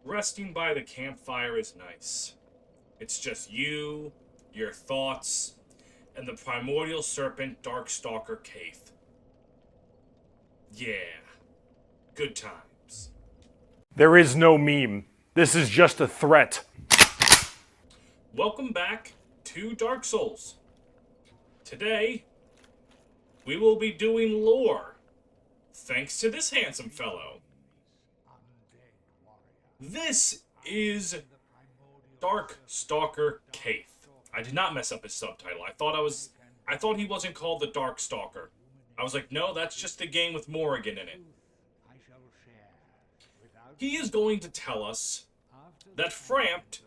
Resting by the campfire is nice. It's just you, your thoughts, and the primordial serpent Darkstalker Kaith. Yeah, good times. There is no meme. This is just a threat. Welcome back to Dark Souls. Today, we will be doing lore, thanks to this handsome fellow. This is Darkstalker Kaith. I did not mess up his subtitle. I thought he wasn't called the Darkstalker. I was like, no, that's just the game with Morrigan in it. He is going to tell us that Frampt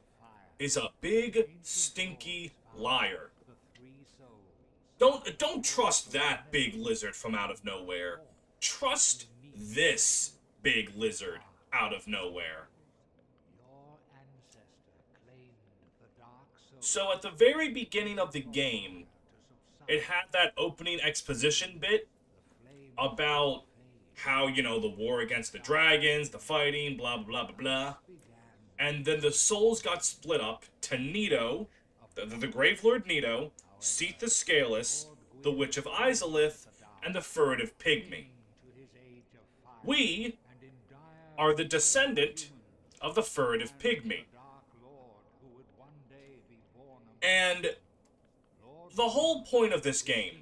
is a big, stinky liar. Don't trust that big lizard from out of nowhere. Trust this big lizard out of nowhere. So at the very beginning of the game, it had that opening exposition bit about how, the war against the dragons, the fighting, blah, blah, blah, blah. And then the souls got split up to Nito, the Grave Lord Nito, Seath the Scaleless, the Witch of Izalith, and the Furtive Pygmy. We are the descendant of the Furtive Pygmy. And the whole point of this game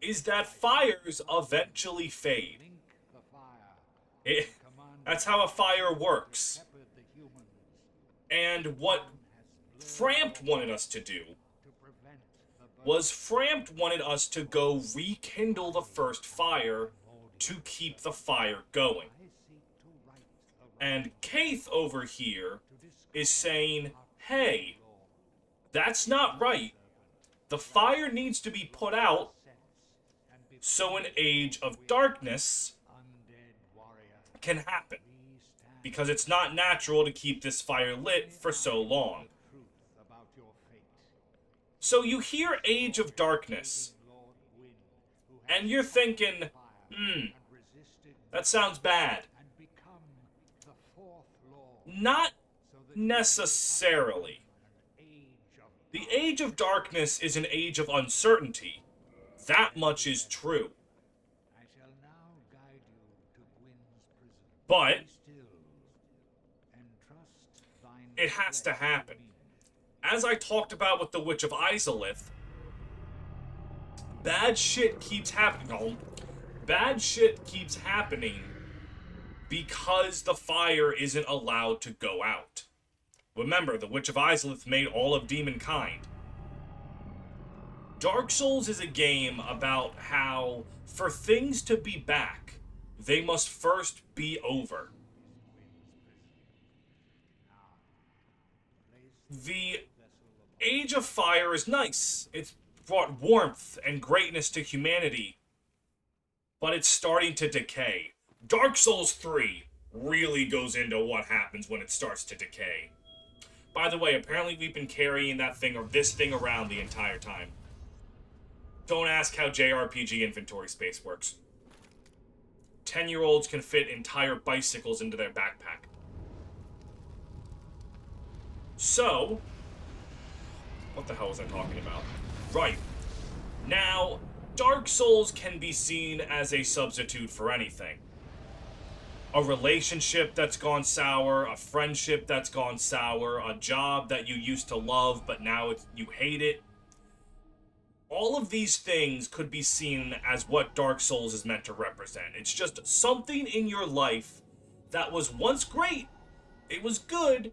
is that fires eventually fade. That's how a fire works. And what Frampt wanted us to do was Frampt wanted us to go rekindle the first fire to keep the fire going. And Kaith over here is saying, hey, that's not right. The fire needs to be put out so an age of darkness can happen. Because it's not natural to keep this fire lit for so long. So you hear Age of Darkness, and you're thinking, that sounds bad. Not necessarily. The Age of Darkness is an age of uncertainty. That much is true. But it has to happen. As I talked about with the Witch of Izalith, bad shit keeps happening. Bad shit keeps happening because the fire isn't allowed to go out. Remember, the Witch of Izalith made all of demonkind. Dark Souls is a game about how, for things to be back, they must first be over. The Age of Fire is nice. It's brought warmth and greatness to humanity. But it's starting to decay. Dark Souls 3 really goes into what happens when it starts to decay. By the way, apparently we've been carrying this thing around the entire time. Don't ask how JRPG inventory space works. 10-year-olds can fit entire bicycles into their backpack. So, what the hell was I talking about? Right. Now, Dark Souls can be seen as a substitute for anything. A relationship that's gone sour, a friendship that's gone sour, a job that you used to love but now you hate it. All of these things could be seen as what Dark Souls is meant to represent. It's just something in your life that was once great, it was good,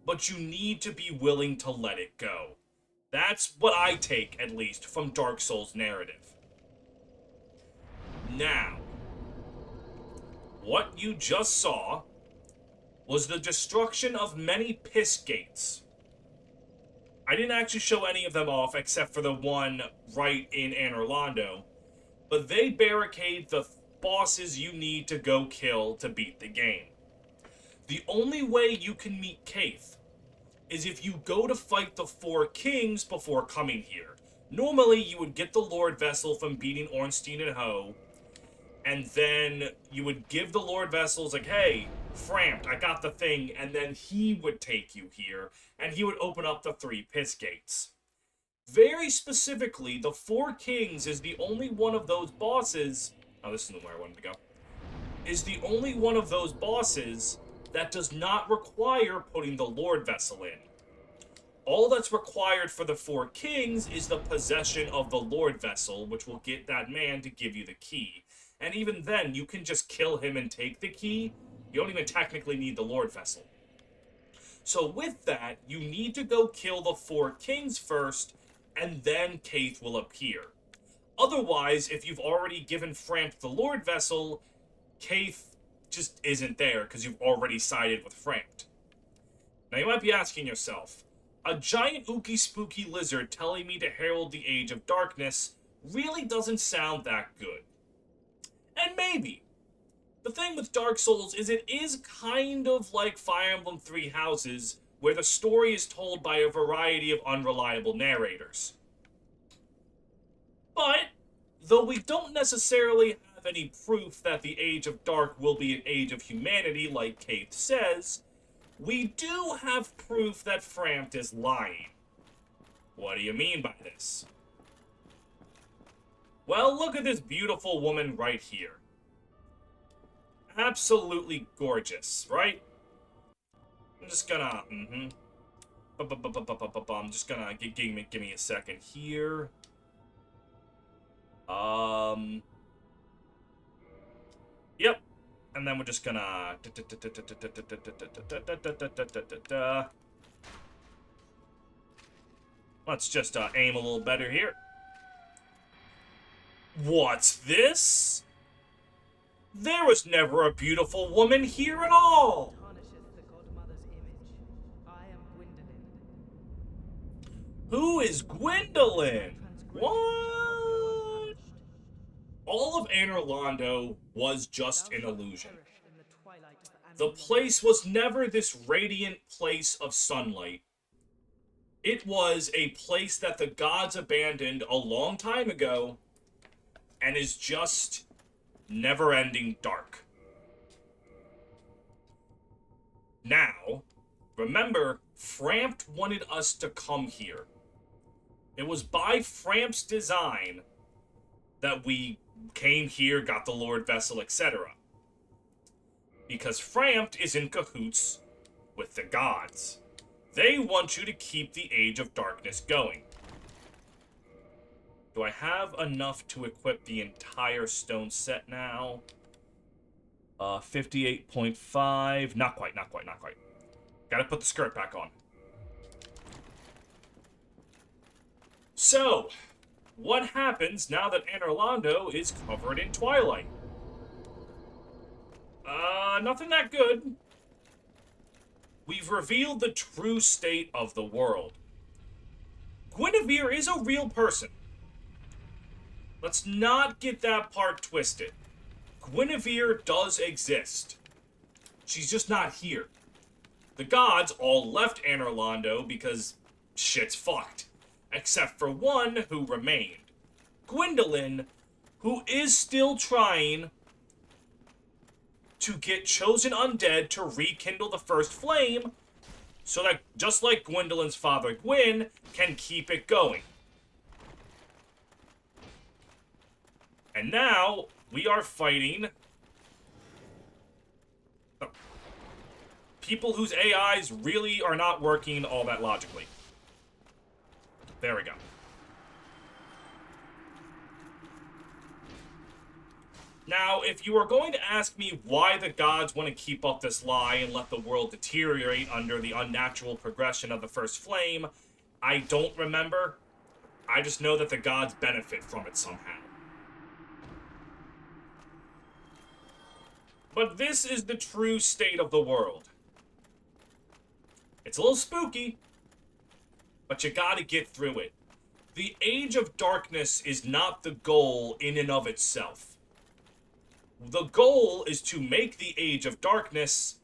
but you need to be willing to let it go. That's what I take, at least, from Dark Souls' narrative. Now, what you just saw was the destruction of many piss gates. I didn't actually show any of them off except for the one right in Anor Londo, but they barricade the bosses you need to go kill to beat the game. The only way you can meet Kaith is if you go to fight the 4 kings before coming here. Normally, you would get the Lord Vessel from beating Ornstein and Ho, and then you would give the Lord Vessels, like, hey, Frampt, I got the thing, and then he would take you here, and he would open up the 3 piss gates. Very specifically, the 4 Kings is the only one of those bosses... Oh, this isn't where I wanted to go. Is the only one of those bosses that does not require putting the Lord Vessel in. All that's required for the 4 Kings is the possession of the Lord Vessel, which will get that man to give you the key. And even then, you can just kill him and take the key. You don't even technically need the Lord Vessel. So with that, you need to go kill the 4 Kings first, and then Kaith will appear. Otherwise, if you've already given Frampt the Lord Vessel, Kaith just isn't there because you've already sided with Frampt. Now you might be asking yourself, a giant ooky spooky lizard telling me to herald the Age of Darkness really doesn't sound that good. And maybe. The thing with Dark Souls is it is kind of like Fire Emblem Three Houses, where the story is told by a variety of unreliable narrators. But, though we don't necessarily have any proof that the Age of Dark will be an age of humanity like Kaith says, we do have proof that Frampt is lying. What do you mean by this? Well, look at this beautiful woman right here. Absolutely gorgeous, right? I'm just gonna, I'm just gonna, give me a second here. Yep. And then we're just gonna... Let's just aim a little better here. What's this? There was never a beautiful woman here at all. Who is Gwendolyn? What? All of Anor Londo was just an illusion. The place was never this radiant place of sunlight. It was a place that the gods abandoned a long time ago and is just never-ending dark. Now, remember, Frampt wanted us to come here. It was by Frampt's design that we came here, got the Lord Vessel, etc. Because Frampt is in cahoots with the gods. They want you to keep the Age of Darkness going. Do I have enough to equip the entire stone set now? 58.5. Not quite. Gotta put the skirt back on. So, what happens now that Anor Londo is covered in twilight? Nothing that good. We've revealed the true state of the world. Guinevere is a real person. Let's not get that part twisted. Guinevere does exist. She's just not here. The gods all left Anor Londo because shit's fucked. Except for one who remained. Gwendolyn, who is still trying to get chosen undead to rekindle the first flame, so that, just like Gwendolyn's father Gwyn, can keep it going. And now, we are fighting people whose AIs really are not working all that logically. There we go. Now, if you are going to ask me why the gods want to keep up this lie and let the world deteriorate under the unnatural progression of the first flame, I don't remember. I just know that the gods benefit from it somehow. But this is the true state of the world. It's a little spooky, but you gotta get through it. The Age of Darkness is not the goal in and of itself. The goal is to make the Age of Darkness,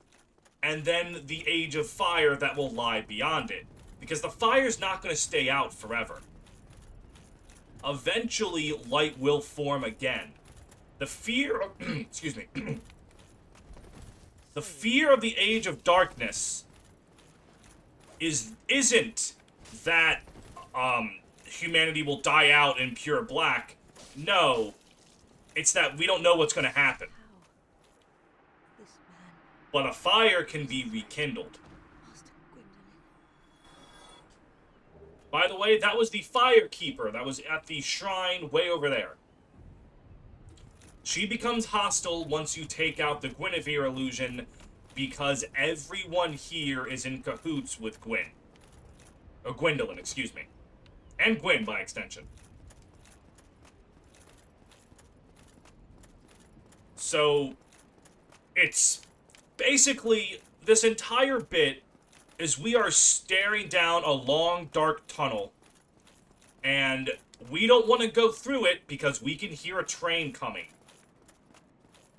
and then the Age of Fire that will lie beyond it. Because the fire's not going to stay out forever. Eventually, light will form again. The fear of... excuse me. The fear of the Age of Darkness isn't that humanity will die out in pure black. No, it's that we don't know what's going to happen. But a fire can be rekindled. By the way, that was the Fire Keeper that was at the shrine way over there. She becomes hostile once you take out the Guinevere illusion because everyone here is in cahoots with Gwyn. Or Gwendolyn, excuse me. And Gwyn, by extension. So, it's basically, this entire bit is we are staring down a long, dark tunnel, and we don't want to go through it because we can hear a train coming.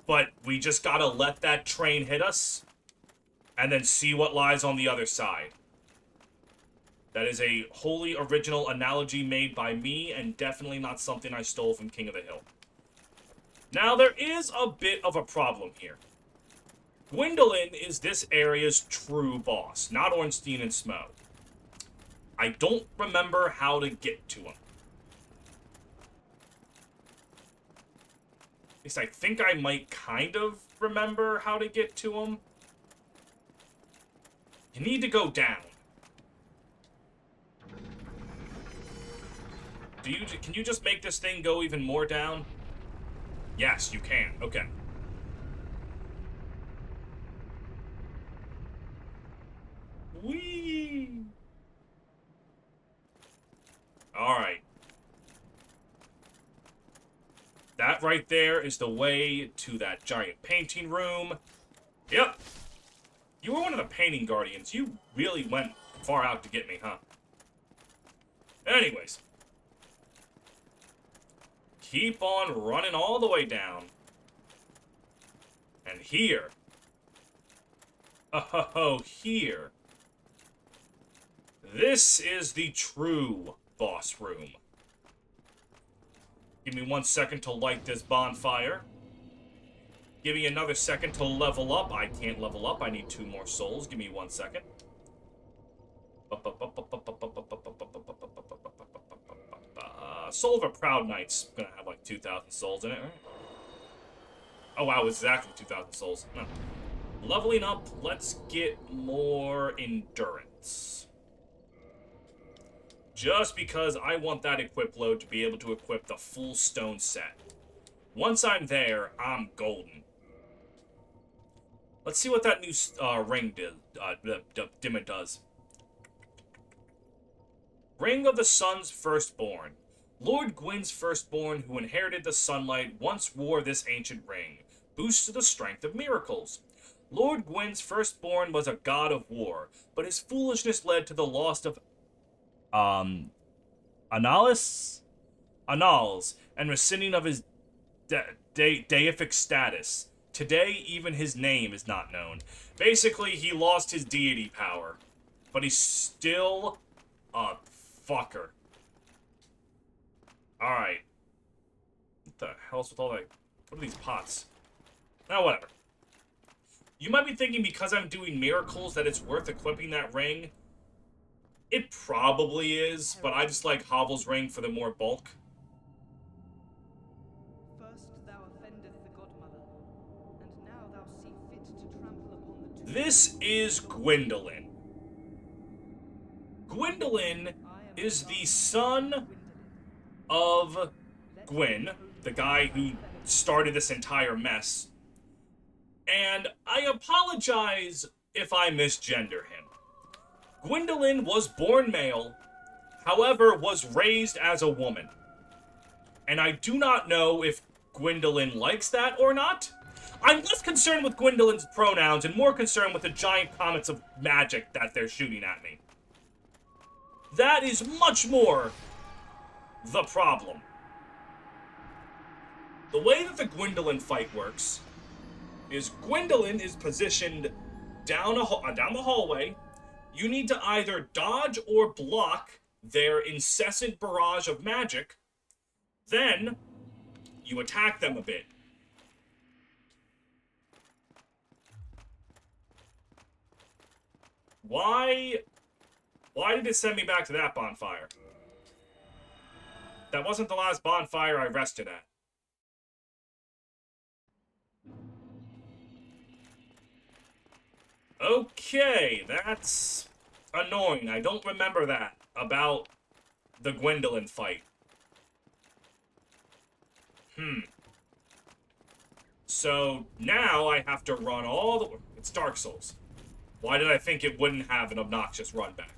But we just gotta let that train hit us, and then see what lies on the other side. That is a wholly original analogy made by me, and definitely not something I stole from King of the Hill. Now, there is a bit of a problem here. Gwendolyn is this area's true boss, not Ornstein and Smo. I don't remember how to get to him. At least I think I might kind of remember how to get to him. You need to go down. Can you just make this thing go even more down? Yes, you can. Okay. Whee! Alright. That right there is the way to that giant painting room. Yep. You were one of the painting guardians. You really went far out to get me, huh? Anyways. Keep on running all the way down. And here. Oh, here. This is the true boss room. Give me 1 second to light this bonfire. Give me another second to level up. I can't level up. I need 2 more souls. Give me 1 second. Soul of a Proud Knight's gonna have like 2,000 souls in it, right? Oh wow, it's exactly 2,000 souls. No. Leveling up, let's get more endurance. Just because I want that equip load to be able to equip the full stone set. Once I'm there, I'm golden. Let's see what that new ring dimmer does. Ring of the Sun's Firstborn. Lord Gwyn's firstborn, who inherited the sunlight, once wore this ancient ring. Boosts to the strength of miracles. Lord Gwyn's firstborn was a god of war, but his foolishness led to the loss of Annals, and rescinding of his deific status. Today, even his name is not known. Basically, he lost his deity power, but he's still a fucker. Alright. What the hell's with all that? What are these pots? Oh, whatever. You might be thinking because I'm doing miracles that it's worth equipping that ring. It probably is, but I just like Hovel's ring for the more bulk. First thou offendeth the godmother, and now thou see fit to trample upon the This is Gwendolyn. Gwendolyn is the son of Gwyn, the guy who started this entire mess. And I apologize if I misgender him. Gwendolyn was born male, however was raised as a woman. And I do not know if Gwendolyn likes that or not. I'm less concerned with Gwendolyn's pronouns and more concerned with the giant comets of magic that they're shooting at me. That is much more the problem. The way that the Gwendolyn fight works is Gwendolyn is positioned down the hallway. You need to either dodge or block their incessant barrage of magic. Then you attack them a bit. Why did it send me back to that bonfire? That wasn't the last bonfire I rested at. Okay, that's annoying. I don't remember that about the Gwendolyn fight. So now I have to run all the... It's Dark Souls. Why did I think it wouldn't have an obnoxious run back?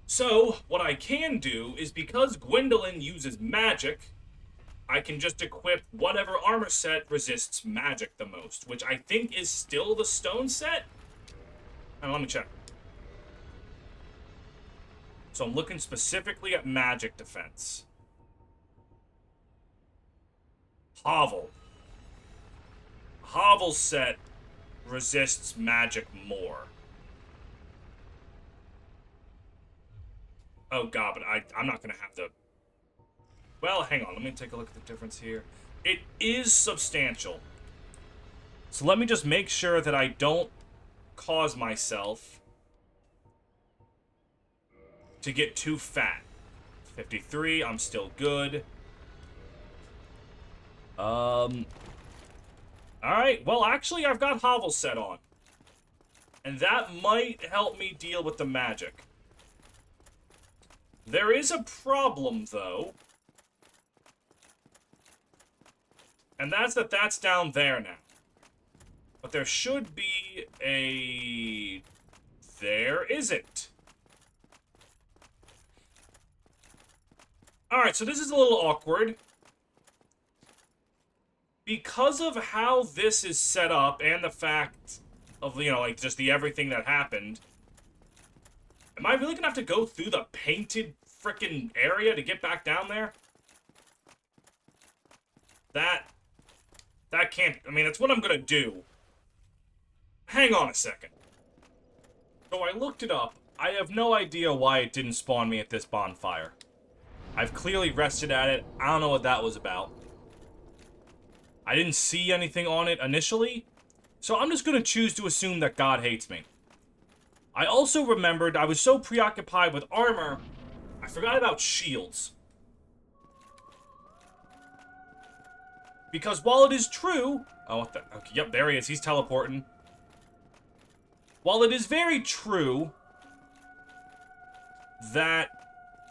So, what I can do is, because Gwendolyn uses magic, I can just equip whatever armor set resists magic the most, which I think is still the stone set? Let me check. So I'm looking specifically at magic defense. Hovel. Hovel's set resists magic more. Oh god, but I'm not gonna have the... Well, hang on, let me take a look at the difference here. It is substantial. So let me just make sure that I don't cause myself to get too fat. 53, I'm still good. Alright, well, actually, I've got Hovel set on. And that might help me deal with the magic. There is a problem, though. And that's down there now. But there should be a... There isn't. Alright, so this is a little awkward. Because of how this is set up, and the fact of, you know, like, just the everything that happened, am I really gonna have to go through the painted frickin' area to get back down there? That can't... I mean, that's what I'm gonna do. Hang on a second. So I looked it up. I have no idea why it didn't spawn me at this bonfire. I've clearly rested at it. I don't know what that was about. I didn't see anything on it initially, so I'm just gonna choose to assume that God hates me. I also remembered I was so preoccupied with armor, I forgot about shields. Because while it is true... Oh, what the... Okay, yep, there he is. He's teleporting. While it is very true that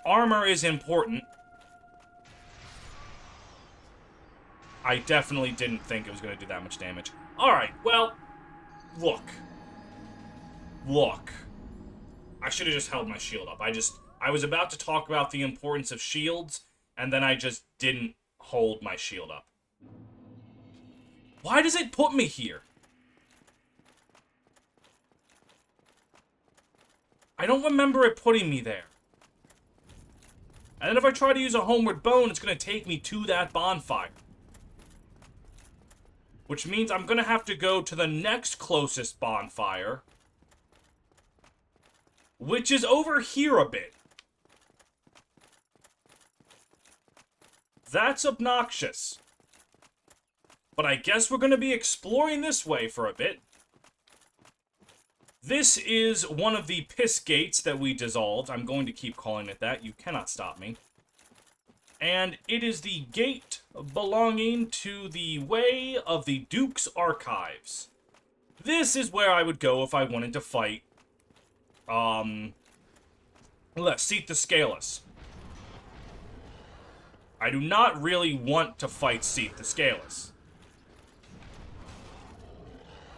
armor is important, I definitely didn't think it was going to do that much damage. Alright, well, look. Look. I should have just held my shield up. I was about to talk about the importance of shields, and then I just didn't hold my shield up. Why does it put me here? I don't remember it putting me there. And then if I try to use a homeward bone, it's going to take me to that bonfire. Which means I'm going to have to go to the next closest bonfire, which is over here a bit. That's obnoxious. But I guess we're going to be exploring this way for a bit. This is one of the piss gates that we dissolved. I'm going to keep calling it that. You cannot stop me. And it is the gate belonging to the Way of the Duke's Archives. This is where I would go if I wanted to fight, Seath the Scaleless. I do not really want to fight Seath the Scaleless.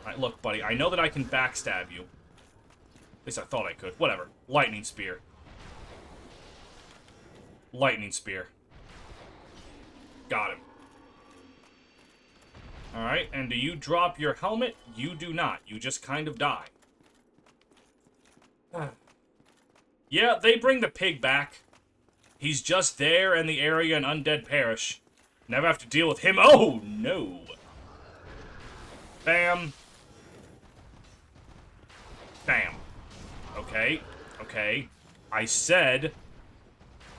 Alright, look, buddy, I know that I can backstab you. At least I thought I could. Whatever. Lightning Spear. Lightning Spear. Got him. Alright, and do you drop your helmet? You do not. You just kind of die. Yeah, they bring the pig back. He's just there in the area in Undead Parish. Never have to deal with him. Oh, no. Bam. Bam. Okay. Okay. I said...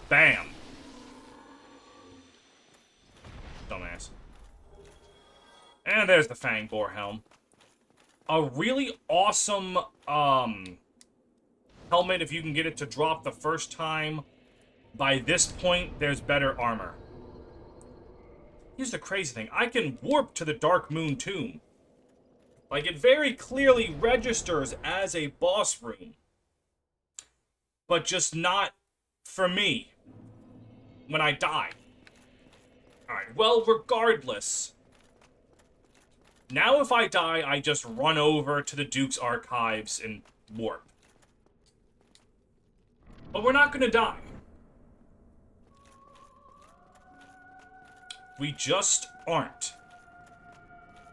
Bam. Dumbass. And there's the Fang Boar helm. A really awesome helmet if you can get it to drop the first time. By this point, there's better armor. Here's the crazy thing. I can warp to the Dark Moon Tomb. Like, it very clearly registers as a boss room. But just not for me. When I die. Alright, well, regardless. Now if I die, I just run over to the Duke's Archives and warp. But we're not gonna die. We just aren't.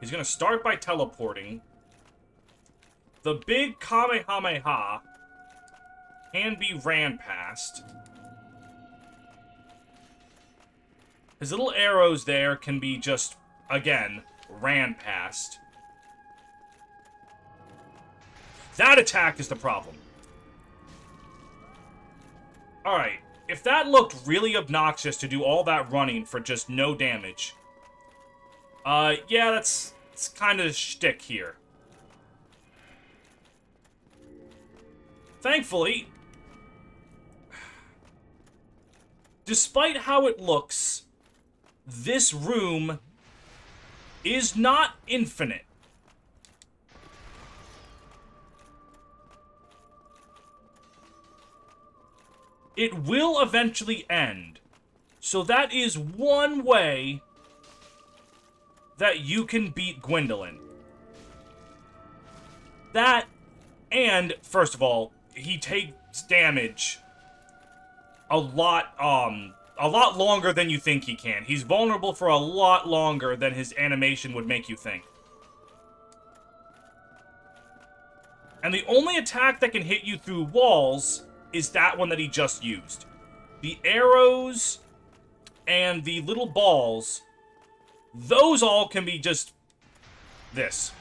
He's gonna start by teleporting. The big Kamehameha can be ran past. His little arrows there can be just, again, ran past. That attack is the problem. Alright, if that looked really obnoxious to do all that running for just no damage, yeah, that's kind of the shtick here. Thankfully, despite how it looks, this room is not infinite. It will eventually end. So that is one way that you can beat Gwendolyn. That, and, first of all, he takes damage a lot longer than you think he can. He's vulnerable for a lot longer than his animation would make you think. And the only attack that can hit you through walls is that one that he just used. The arrows and the little balls, those all can be just this.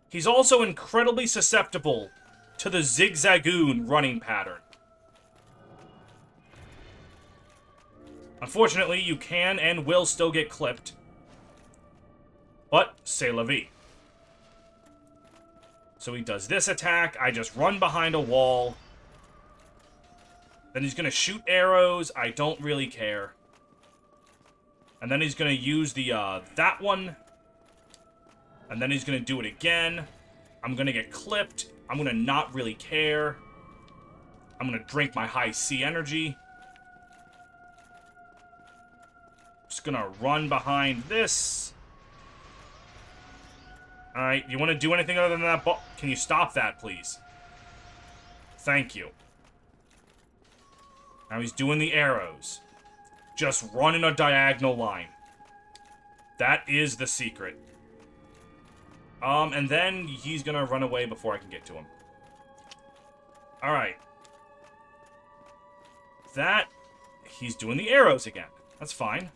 He's also incredibly susceptible to the zigzagoon running pattern. Unfortunately, you can and will still get clipped. But, c'est la vie. So he does this attack, I just run behind a wall. Then he's gonna shoot arrows, I don't really care. And then he's gonna use the, that one. And then he's gonna do it again. I'm gonna get clipped. I'm gonna not really care. I'm gonna drink my high C energy. Just gonna run behind this. Alright, you want to do anything other than that ball? Can you stop that, please? Thank you. Now he's doing the arrows. Just run in a diagonal line. That is the secret. And then he's gonna run away before I can get to him. Alright. That... He's doing the arrows again. That's fine.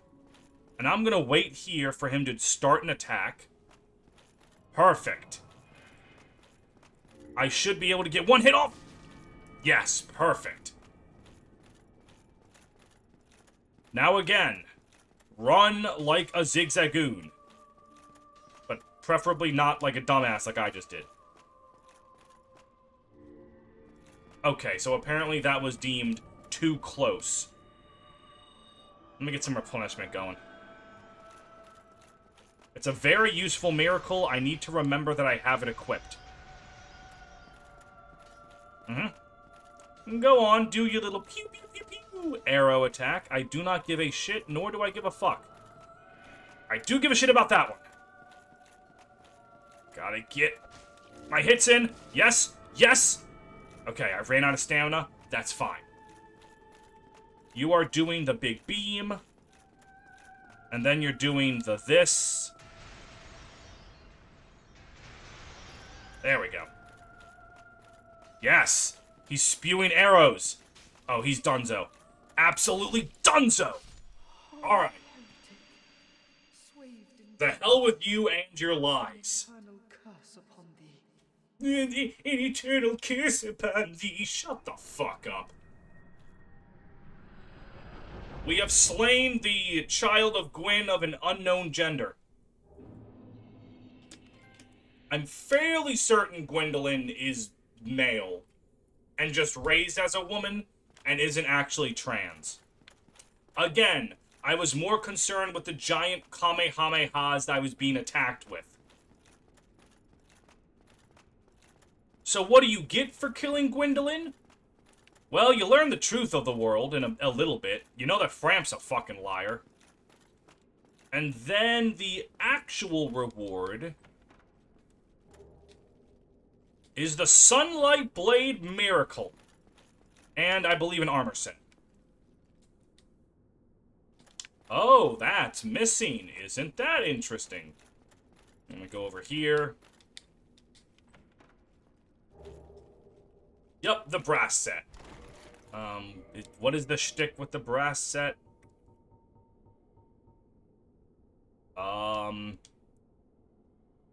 And I'm gonna wait here for him to start an attack. Perfect. I should be able to get one hit off. Yes, perfect. Now again, run like a zigzagoon. But preferably not like a dumbass like I just did. Okay, so apparently that was deemed too close. Let me get some replenishment going. It's a very useful miracle. I need to remember that I have it equipped. Go on, do your little pew pew pew pew arrow attack. I do not give a shit, nor do I give a fuck. I do give a shit about that one. Gotta get my hits in. Yes, yes. Okay, I ran out of stamina. That's fine. You are doing the big beam. And then you're doing the this. There we go. Yes! He's spewing arrows! Oh, he's donezo. Absolutely donezo! Alright. The hell with you and your lies. An eternal curse upon thee. Shut the fuck up. We have slain the child of Gwyn of an unknown gender. I'm fairly certain Gwendolyn is male and just raised as a woman and isn't actually trans. Again, I was more concerned with the giant Kamehamehas that I was being attacked with. So what do you get for killing Gwendolyn? Well, you learn the truth of the world in a little bit. You know that Framp's a fucking liar. And then the actual reward is the Sunlight Blade Miracle. And I believe an armor set. Oh, that's missing. Isn't that interesting? I'm gonna go over here. Yup, the brass set. What is the shtick with the brass set? Helm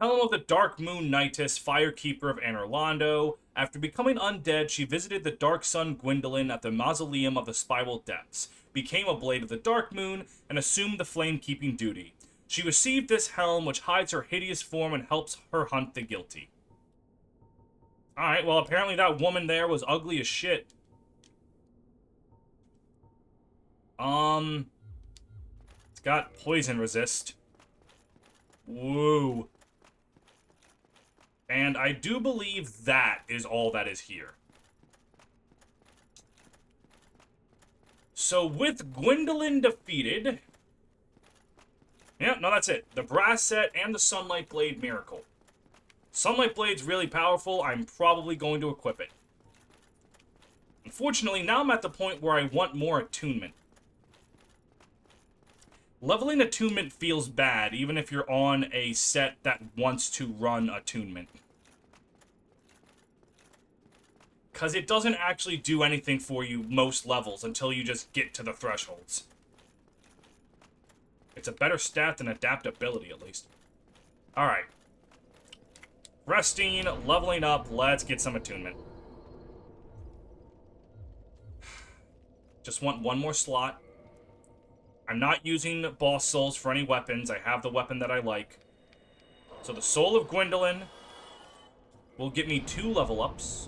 of the Dark Moon Knightess, Firekeeper of Anorlando. After becoming undead, she visited the Dark Sun Gwendolyn at the Mausoleum of the Spiral Depths, became a Blade of the Dark Moon, and assumed the flame-keeping duty. She received this helm, which hides her hideous form and helps her hunt the guilty. Alright, well, apparently that woman there was ugly as shit. It's got poison resist. Woo. And I do believe that is all that is here. So with Gwendolyn defeated... Yeah, no, that's it. The brass set and the Sunlight Blade Miracle. Sunlight Blade's really powerful. I'm probably going to equip it. Unfortunately, now I'm at the point where I want more attunement. Leveling attunement feels bad, even if you're on a set that wants to run attunement. Because it doesn't actually do anything for you most levels until you just get to the thresholds. It's a better stat than adaptability, at least. Alright. Resting, leveling up, let's get some attunement. Just want one more slot. I'm not using boss souls for any weapons. I have the weapon that I like. So the Soul of Gwendolyn will get me 2 level ups.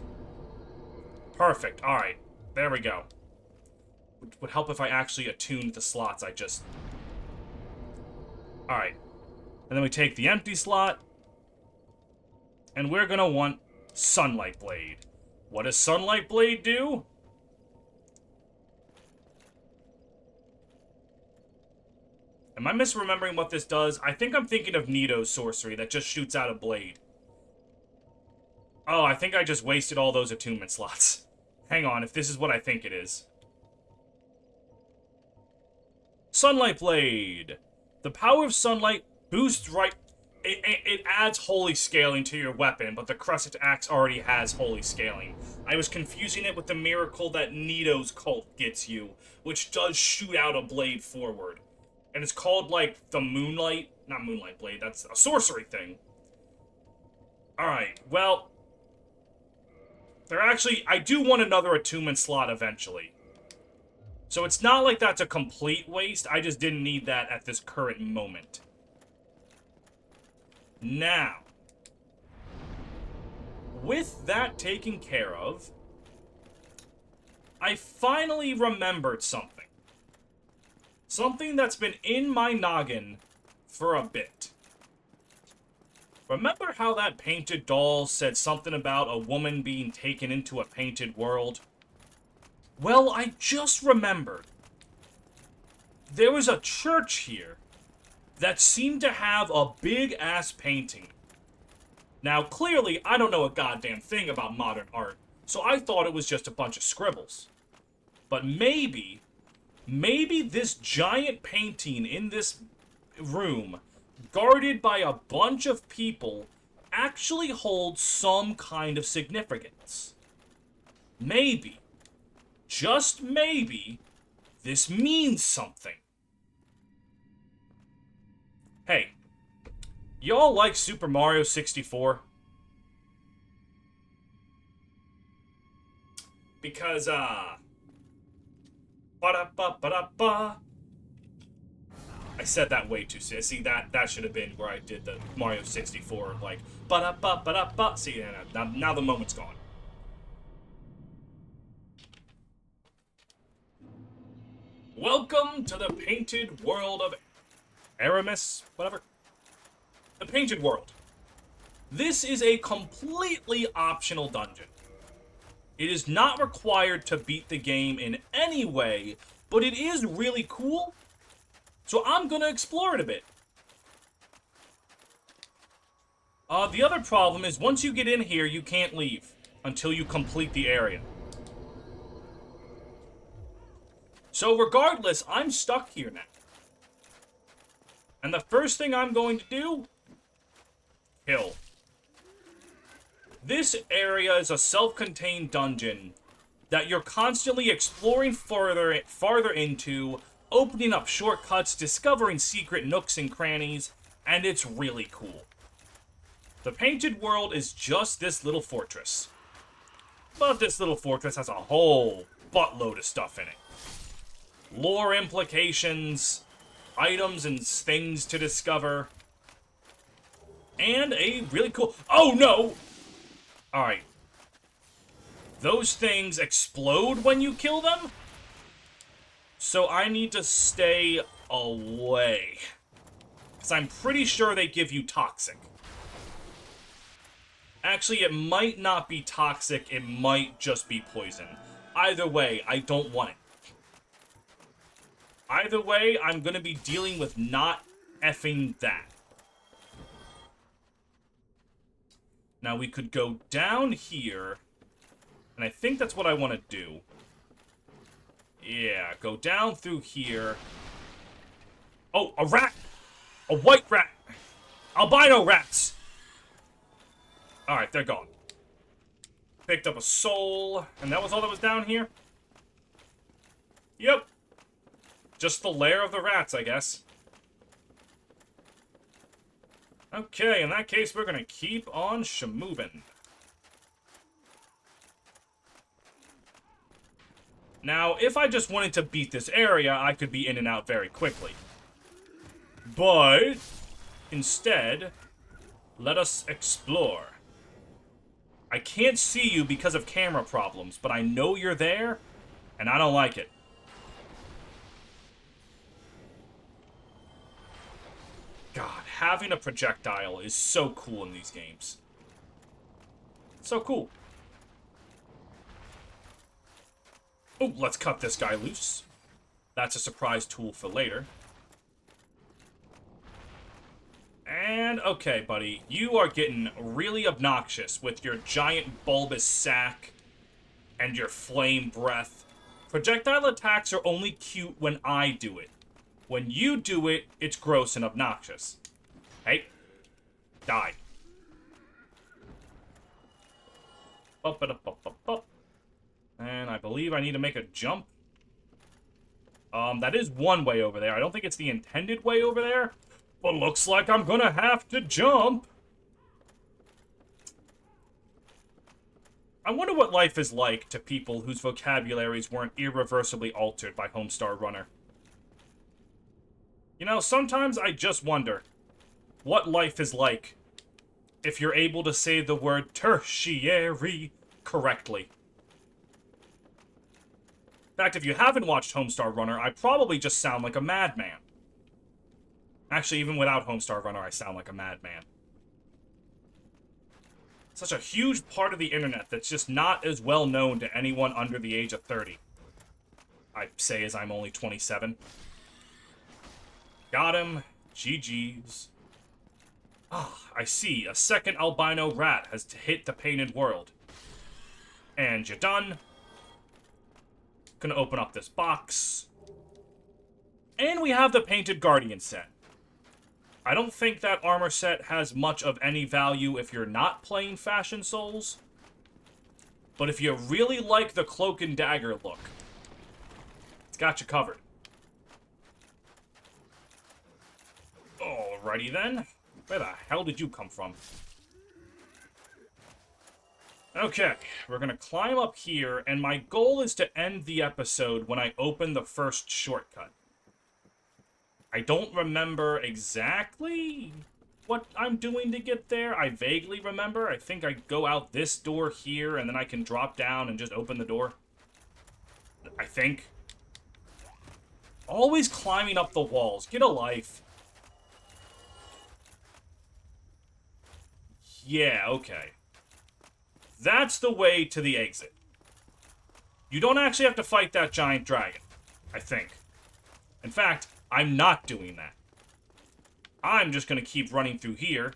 Perfect. Alright. There we go. Would help if I actually attuned the slots I just... Alright. And then we take the empty slot. And we're gonna want Sunlight Blade. What does Sunlight Blade do? Am I misremembering what this does? I think I'm thinking of Nito's sorcery that just shoots out a blade. Oh, I think I just wasted all those attunement slots. Hang on, if this is what I think it is. Sunlight Blade. The power of sunlight boosts right... It adds holy scaling to your weapon, but the Crescent Axe already has holy scaling. I was confusing it with the miracle that Nito's cult gets you, which does shoot out a blade forward. And it's called, like, the Moonlight... Not Moonlight Blade, that's a sorcery thing. Alright, well... I do want another attunement slot eventually. So it's not like that's a complete waste, I just didn't need that at this current moment. Now... with that taken care of... I finally remembered something. Something that's been in my noggin for a bit. Remember how that painted doll said something about a woman being taken into a painted world? Well, I just remembered. There was a church here that seemed to have a big-ass painting. Now, clearly, I don't know a goddamn thing about modern art, so I thought it was just a bunch of scribbles. But maybe this giant painting in this room, guarded by a bunch of people, actually holds some kind of significance. Maybe, just maybe, this means something. Hey, y'all like Super Mario 64? Because, Ba-da-ba-ba-da-ba. I said that way too soon. See, that should have been where I did the Mario 64, like, ba-da-ba-ba-da-ba. See, now the moment's gone. Welcome to the Painted World of Aramis, whatever. The Painted World. This is a completely optional dungeon. It is not required to beat the game in any way, but it is really cool, so I'm gonna explore it a bit. The other problem is once you get in here, you can't leave until you complete the area. So regardless, I'm stuck here now. And the first thing I'm going to do, kill. This area is a self-contained dungeon that you're constantly exploring farther into, opening up shortcuts, discovering secret nooks and crannies, and it's really cool. The Painted World is just this little fortress. But this little fortress has a whole buttload of stuff in it. Lore implications, items and things to discover, and a really cool... Oh, no! Alright. Those things explode when you kill them? So I need to stay away. Because I'm pretty sure they give you toxic. Actually, it might not be toxic, it might just be poison. Either way, I don't want it. Either way, I'm going to be dealing with not effing that. Now, we could go down here, and I think that's what I want to do. Yeah, go down through here. Oh, a rat! A white rat! Albino rats! Alright, they're gone. Picked up a soul, and that was all that was down here? Yep. Just the lair of the rats, I guess. Okay, in that case, we're gonna keep on shamovin'. Now, if I just wanted to beat this area, I could be in and out very quickly. But, instead, let us explore. I can't see you because of camera problems, but I know you're there, and I don't like it. God, having a projectile is so cool in these games. So cool. Oh, let's cut this guy loose. That's a surprise tool for later. And, okay, buddy, you are getting really obnoxious with your giant bulbous sack and your flame breath. Projectile attacks are only cute when I do it. When you do it, it's gross and obnoxious. Hey. Die. And I believe I need to make a jump. That is one way over there. I don't think it's the intended way over there. But looks like I'm gonna have to jump. I wonder what life is like to people whose vocabularies weren't irreversibly altered by Homestar Runner. You know, sometimes I just wonder what life is like if you're able to say the word tertiary correctly. In fact, if you haven't watched Homestar Runner, I probably just sound like a madman. Actually, even without Homestar Runner, I sound like a madman. Such a huge part of the internet that's just not as well known to anyone under the age of 30. I say as I'm only 27. Got him. GG's. Ah, I see. A second albino rat has hit the Painted World. And you're done. Gonna open up this box. And we have the Painted Guardian set. I don't think that armor set has much of any value if you're not playing Fashion Souls. But if you really like the cloak and dagger look, it's got you covered. Alrighty then. Where the hell did you come from? Okay, we're gonna climb up here, and my goal is to end the episode when I open the first shortcut. I don't remember exactly what I'm doing to get there. I vaguely remember. I think I go out this door here, and then I can drop down and just open the door. I think. Always climbing up the walls. Get a life. Yeah, okay. That's the way to the exit. You don't actually have to fight that giant dragon, I think. In fact, I'm not doing that. I'm just gonna keep running through here.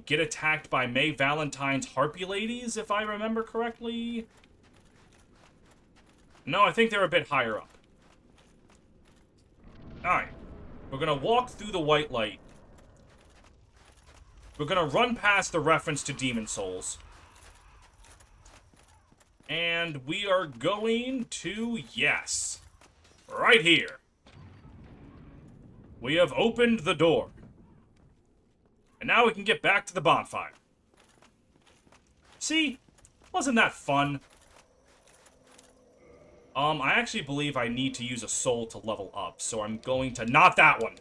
Get attacked by May Valentine's Harpy Ladies, if I remember correctly. No, I think they're a bit higher up. Alright. We're gonna walk through the white light. We're gonna run past the reference to Demon Souls. And we are going to, yes, right here. We have opened the door. And now we can get back to the bonfire. See? Wasn't that fun? I actually believe I need to use a soul to level up, so I'm going to... Not that one!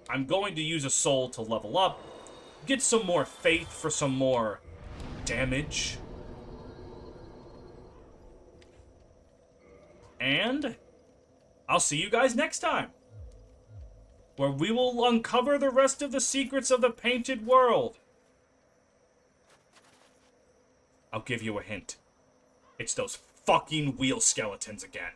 I'm going to use a soul to level up, get some more faith for some more damage. And I'll see you guys next time, where we will uncover the rest of the secrets of the painted world. I'll give you a hint. It's those fucking wheel skeletons again.